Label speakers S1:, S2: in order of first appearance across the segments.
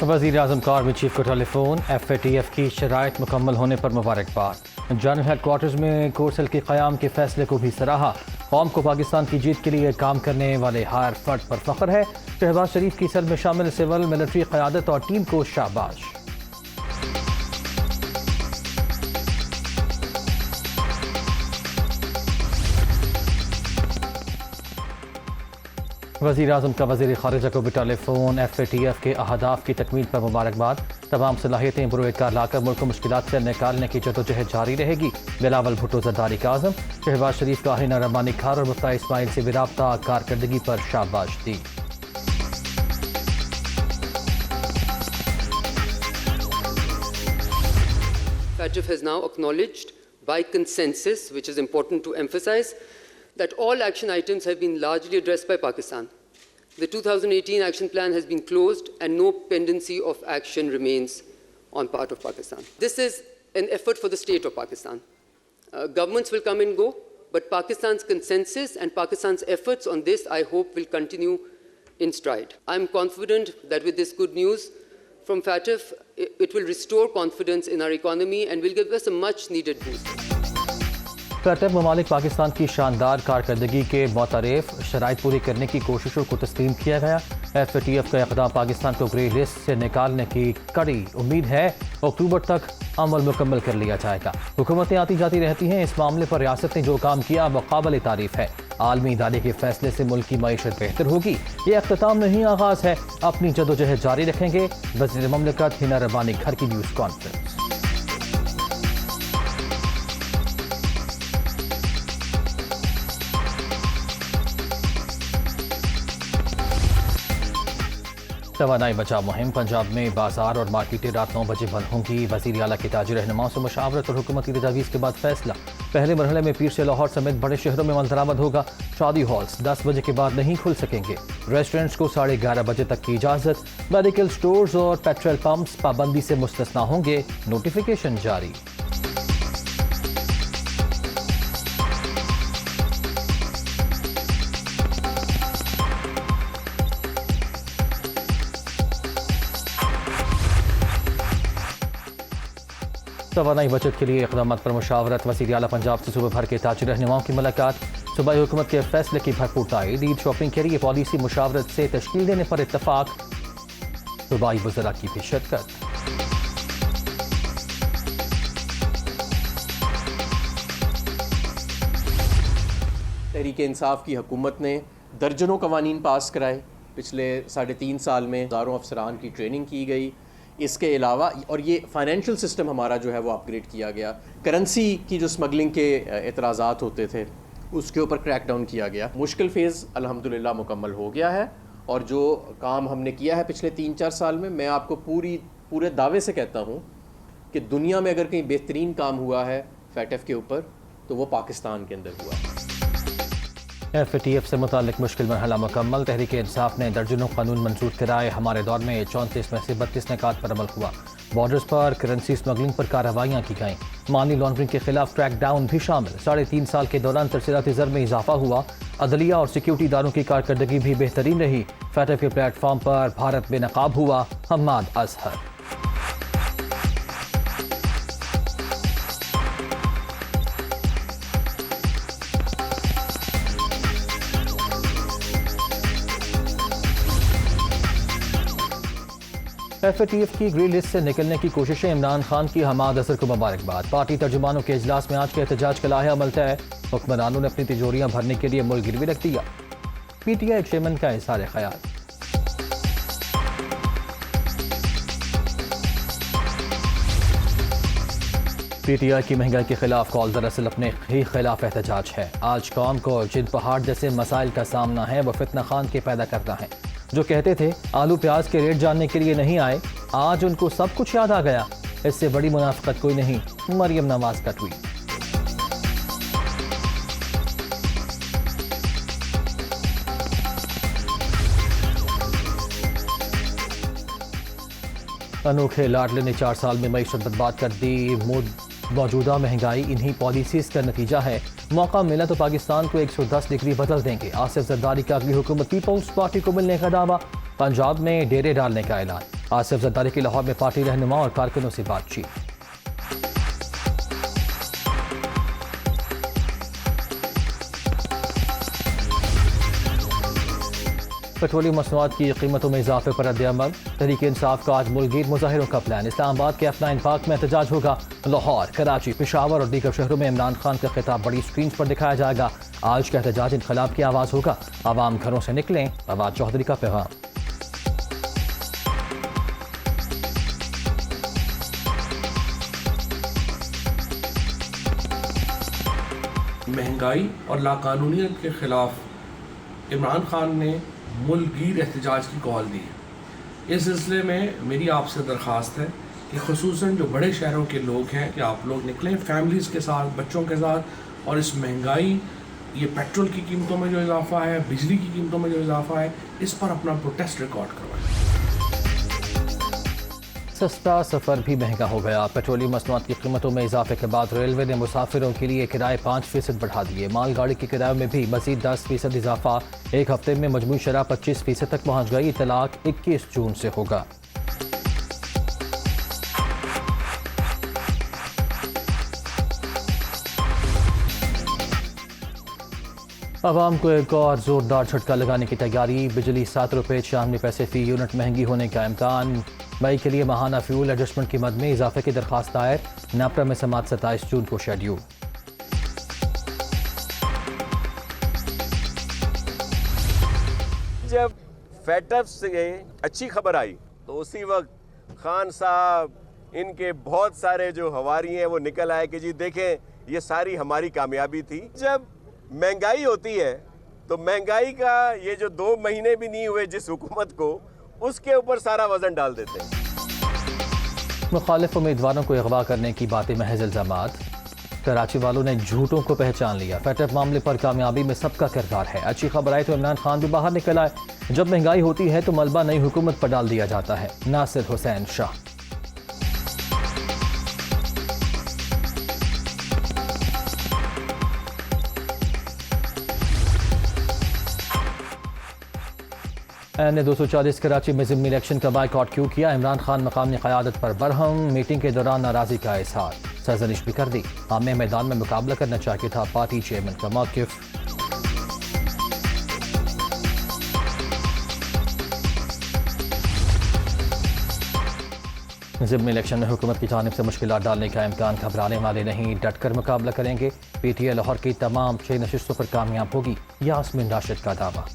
S1: वज़ीर-ए-आज़म कार में चीफ को टेलीफोन। FATF की शराइत मुकम्मल होने पर मुबारकबाद। जनरल हेडक्वार्टर्स में कोर सेल के क़याम के फैसले को भी सराहा। कौम को पाकिस्तान की जीत के लिए काम करने वाले हर फर्द पर फ़ख्र है। शहबाज शरीफ की सेल में शामिल सिविल मिलिट्री क़यादत और टीम को शाबाश। वज़ीर-ए-आज़म का वज़ीर ख़ारिजा को भी टेलीफोन। FATF के अहदाफ की तकमील पर मुबारकबाद। तमाम सलाहियतें बुरोकार लाकर मुल्क को मुश्किलात से निकालने की जदोजहद जारी रहेगी। बिलावल भुट्टो ज़रदारी का आज़म। शहबाज शरीफ का हिना रब्बानी खार और मुफ्ता इस्माइल से भी राब्ता कारकर्दगी पर शाबाश दी।
S2: FATF has now acknowledged by consensus, which is important to emphasize, that all action items have been largely addressed by Pakistan. The 2018 action plan has been closed and no pendency of action remains on part of Pakistan. This is an effort for the state of Pakistan. Governments will come and go, but Pakistan's consensus and Pakistan's efforts on this, I hope, will continue in stride. I'm confident that with this good news from FATF, it will restore confidence in our economy and will give us a much needed boost.
S1: FATF ममालिक पाकिस्तान की शानदार कारकर्दगी के मुतरफ शराइत पूरी करने की कोशिशों को तस्लीम किया गया। FATF का इक़दाम पाकिस्तान को ग्रे लिस्ट से निकालने की कड़ी उम्मीद है अक्टूबर तक अमल मुकम्मल कर लिया जाएगा। हुकूमतें आती जाती रहती हैं, इस मामले पर रियासत ने जो काम किया वो काबिल तारीफ है। आलमी इदारे के फैसले से मुल्क की मईशत बेहतर होगी। ये अख्ताम नहीं आगाज़ है। अपनी जदोजहद जारी रखेंगे। वज़ीर ममलिकत हिना रब्बानी घर की न्यूज़ कॉन्फ्रेंस। तवानाई बचाव मुहिम। पंजाब में बाजार और मार्केटें रात 9 बजे बंद होंगी। वज़ीर आला की ताजी रहनुमाओं से मुशावरत और हुकूमती तजावीज़ के बाद फैसला। पहले मरहले में पीर से लाहौर समेत बड़े शहरों में अमल दरामद होगा। शादी हॉल्स 10 बजे के बाद नहीं खुल सकेंगे। रेस्टोरेंट्स को 11:30 बजे तक की इजाज़त। मेडिकल स्टोर्स और पेट्रोल पंप्स पाबंदी से मुस्तस्ना होंगे। नोटिफिकेशन जारी। तवानाई बचत के लिए इक़दामात पर मुशावरत। वज़ीर आला पंजाब से सूबे भर के ताजी रहनुमाओं की मुलाकात। सूबाई हुकूमत के फैसले की भरपूर तायीद। ईद शॉपिंग के लिए पॉलिसी मुशावरत से तश्कील देने पर इत्तफाक। सूबाई वज़रा की भी शिरकत।
S3: तहरीक इंसाफ की हुकूमत ने दर्जनों कवानीन पास कराए। पिछले 3.5 साल में हज़ारों अफसरान की ट्रेनिंग की गई। इसके अलावा और ये फाइनेंशियल सिस्टम हमारा जो है वो अपग्रेड किया गया। करेंसी की जो स्मगलिंग के एतराज़ात होते थे उसके ऊपर क्रैक डाउन किया गया। मुश्किल फ़ेज़ अल्हम्दुलिल्लाह मुकम्मल हो गया है और जो काम हमने किया है पिछले 3-4 साल में, मैं आपको पूरे दावे से कहता हूँ कि दुनिया में अगर कहीं बेहतरीन काम हुआ है FATF के ऊपर तो वो पाकिस्तान के अंदर हुआ है।
S1: FATF से मुतालिक मुश्किल मरहला मुकम्मल। तहरीक इंसाफ ने दर्जनों कानून मंजूर कराए। हमारे दौर में 34 में से 32 निकात पर अमल हुआ। बॉर्डर्स पर करेंसी स्मगलिंग पर कार्रवाइयाँ की गईं। मनी लॉन्ड्रिंग के खिलाफ क्रैक डाउन भी शामिल। 3.5 साल के दौरान तरसीलाती ज़र में इजाफा हुआ। अदलिया और सिक्योरिटी इदारों की कारकर्दगी भी बेहतरीन रही। FATF के प्लेटफॉर्म पर भारत बेनकाब हुआ हम्माद अजहर। FATF की ग्रे लिस्ट से निकलने की कोशिशें। इमरान खान की हम्माद अजहर को मुबारकबाद। पार्टी तर्जुमानों के इजलास में आज के एहतजाज का लाहे अमल तय। हुक्मरानों ने अपनी तिजोरियां भरने के लिए मुल्क गिरवी रख दिया। PTI चेयरमैन का इज़हार ख्याल। PTI की महंगाई के खिलाफ कॉल दरअसल अपने ही खिलाफ एहतजाज है। आज कौम को जिन पहाड़ जैसे मसाइल का सामना है वो फितना खान के पैदा करना है। जो कहते थे आलू प्याज के रेट जानने के लिए नहीं आए, आज उनको सब कुछ याद आ गया। इससे बड़ी मुनाफिकत कोई नहीं। मरियम नवाज का ट्वीट। अनोखे लाडले ने 4 साल में मईशत बर्बाद कर दी। मौजूदा महंगाई इन्हीं पॉलिसीज का नतीजा है। मौका मिला तो पाकिस्तान को 110 डिग्री बदल देंगे। आसिफ जरदारी का अगली हुकूमत पीपल्स पार्टी को मिलने का दावा। पंजाब में डेरे डालने का ऐलान। आसिफ जरदारी की लाहौर में पार्टी रहनुमा और कारकुनों से बातचीत। पेट्रोलियम मसनूआत की कीमतों में इजाफे पर रद्द-ए-अमल। तहरीक इंसाफ का आज मुल्कगीर मुजाहिरों का प्लान। इस्लामाबाद के F9 पार्क में एहतजाज होगा। लाहौर, कराची, पेशावर और दीगर शहरों में इमरान खान का खिताब बड़ी स्क्रीन पर दिखाया जाएगा। आज का एहतजाज इनकलाब की आवाज़ होगा। आवाम घरों से निकलें, फवाद चौधरी का पैगाम।
S4: महंगाई और लाकानूनियत के खिलाफ इमरान खान ने मुल्कगीर एहतजाज की कॉल दी है। इस सिलसिले में मेरी आपसे दरख्वास्त है कि खुसूसन जो बड़े शहरों के लोग हैं कि आप लोग निकलें फैमिलीज़ के साथ, बच्चों के साथ, और इस महंगाई, ये पेट्रोल की कीमतों में जो इजाफा है, बिजली की कीमतों में जो इजाफा है, इस पर अपना प्रोटेस्ट रिकॉर्ड करवाएं।
S1: सस्ता सफ़र भी महंगा हो गया। पेट्रोलियम मसनूआत की कीमतों में इजाफे के बाद रेलवे ने मुसाफिरों के लिए किराए 5% बढ़ा दिए। मालगाड़ी के किराए में भी मजीद 10% इजाफा। एक हफ्ते में मजमूई शरह 25% तक पहुँच गई। इतलाक 21 जून से होगा। आवाम को एक और जोरदार झटका लगाने की तैयारी। बिजली 7 रुपये 96 पैसे फी यूनिट महंगी होने का इम्कान। मई के लिए माहाना फ्यूल एडजस्टमेंट कीमत में इजाफे की दरख्वास्त दायर। नापरा में समात 27 जून को शेड्यूल।
S5: जब फेटअप से अच्छी खबर आई तो उसी वक्त खान साहब इनके बहुत सारे जो हवारी हैं वो निकल आए कि जी देखें ये सारी हमारी कामयाबी थी। जब महंगाई होती है तो महंगाई का ये जो 2 महीने भी नहीं हुए जिस हुकूमत को, उसके ऊपर सारा वजन डाल देते हैं।
S1: मुखालिफ उम्मीदवारों को अगवा करने की बातें महज इल्जामात। कराची वालों ने झूठों को पहचान लिया। फेटअप मामले पर कामयाबी में सबका किरदार है। अच्छी खबर आई तो इमरान खान भी बाहर निकल आए। जब महंगाई होती है तो मलबा नई हुकूमत पर डाल दिया जाता है। नासिर हुसैन शाह। ने 240 कराची में ज़िमनी इलेक्शन का बाइकआउट क्यों किया? इमरान खान मकामी क़यादत पर बरहम। मीटिंग के दौरान नाराज़गी का इजहार। सरजनिश भी कर दी। आमने मैदान में मुकाबला करना चाहिए था। पार्टी चेयरमैन का मौक़िफ़। ज़िमनी इलेक्शन में हुकूमत की जानिब से मुश्किलात डालने का इम्कान। घबराने वाले नहीं, डट कर मुकाबला करेंगे। PTI लाहौर की तमाम 6 नशिस्तों पर कामयाब होगी। यास्मीन राशिद का दावा।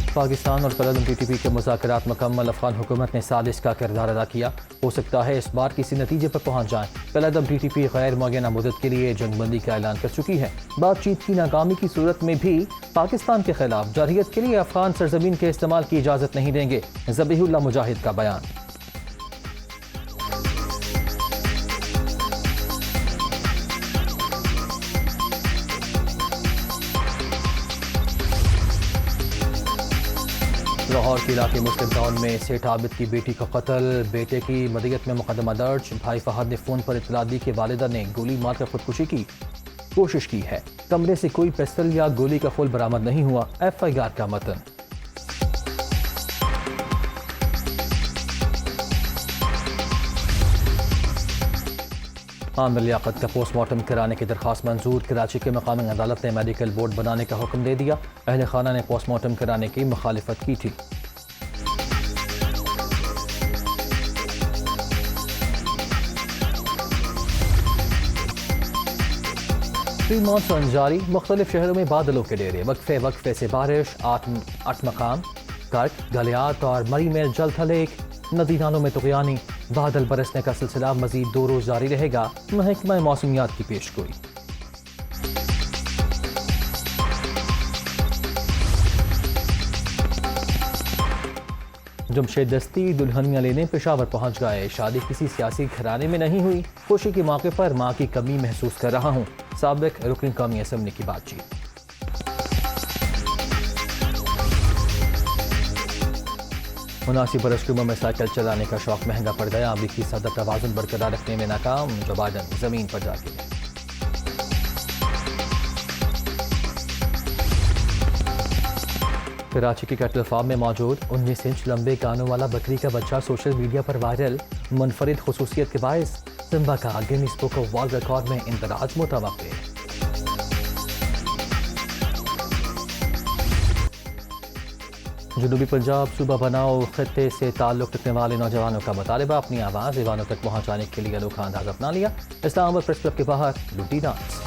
S1: पाकिस्तान और कलदम TTP के मुज़ाकरात मुकम्मल। अफगान हुकूमत ने सालिस का किरदार अदा किया। हो सकता है इस बार किसी नतीजे पर पहुँच जाए। कलदम TTP गैर मुअय्यना मुद्दत के लिए जंगबंदी का ऐलान कर चुकी है। बातचीत की नाकामी की सूरत में भी पाकिस्तान के खिलाफ जारहियत के लिए अफगान सरजमीन के इस्तेमाल की इजाज़त नहीं देंगे। ज़बीहुल्लाह मुजाहिद का बयान। लाहौर के इलाके मुस्लिम टाउन में सेठ आबिद की बेटी का कत्ल। बेटे की मदियत में मुकदमा दर्ज। भाई फहद ने फ़ोन पर इत्तला दी कि वालिदा ने गोली मारकर खुदकुशी की कोशिश की है। कमरे से कोई पिस्टल या गोली का फुल बरामद नहीं हुआ। FIR का मतन। आमिर लियाकत का पोस्टमार्टम कराने की दरख्वास्त मंजूर। कराची के मकामी अदालत ने मेडिकल बोर्ड बनाने का हुक्म दे दिया। अहल खाना ने पोस्टमार्टम कराने की मुखालिफत की थी। प्री मानसून जारी। मुख्तलिफ शहरों में बादलों के डेरे। वक्फे वक्फे से बारिश। 8 मकाम कर्क, गलियात और मरी में जल थलेक। नदी नालों में तुग़यानी। बादल बरसने का सिलसिला मजीद 2 रोज़ जारी रहेगा। महकमा मौसमियात की पेशगोई। जमशेद दस्ती दुल्हनियां लेने पेशावर पहुंच गए। शादी किसी सियासी घराने में नहीं हुई। खुशी के मौके पर मां की कमी महसूस कर रहा हूं। साबिक रुकन कौमी असम्बली की बातचीत। मुनासिब बरस की उम्र में साइकिल चलाने का शौक महंगा पड़ गया। अमरीकी सदर तवाज़ुन बरकरार रखने में नाकाम। जो बाइडन जमीन पर जा गिरे। कराची की कैटल फार्म में मौजूद 19 इंच लंबे कानों वाला बकरी का बच्चा सोशल मीडिया पर वायरल। मुनफरिद खुसूसियत के बायस सिम्बा का Guinness book of world record में इंदराज मुतवक्किल। जनूबी पंजाब सूबा बनाओ खत्ते से ताल्लुक़ रखने वाले नौजवानों का मुतालबा, अपनी आवाज़ दीवानों तक पहुँचाने के लिए अनोखा अंदाज अपना लिया। इस्लामाबाद प्रेस क्लब के बाहर लुटी डांस।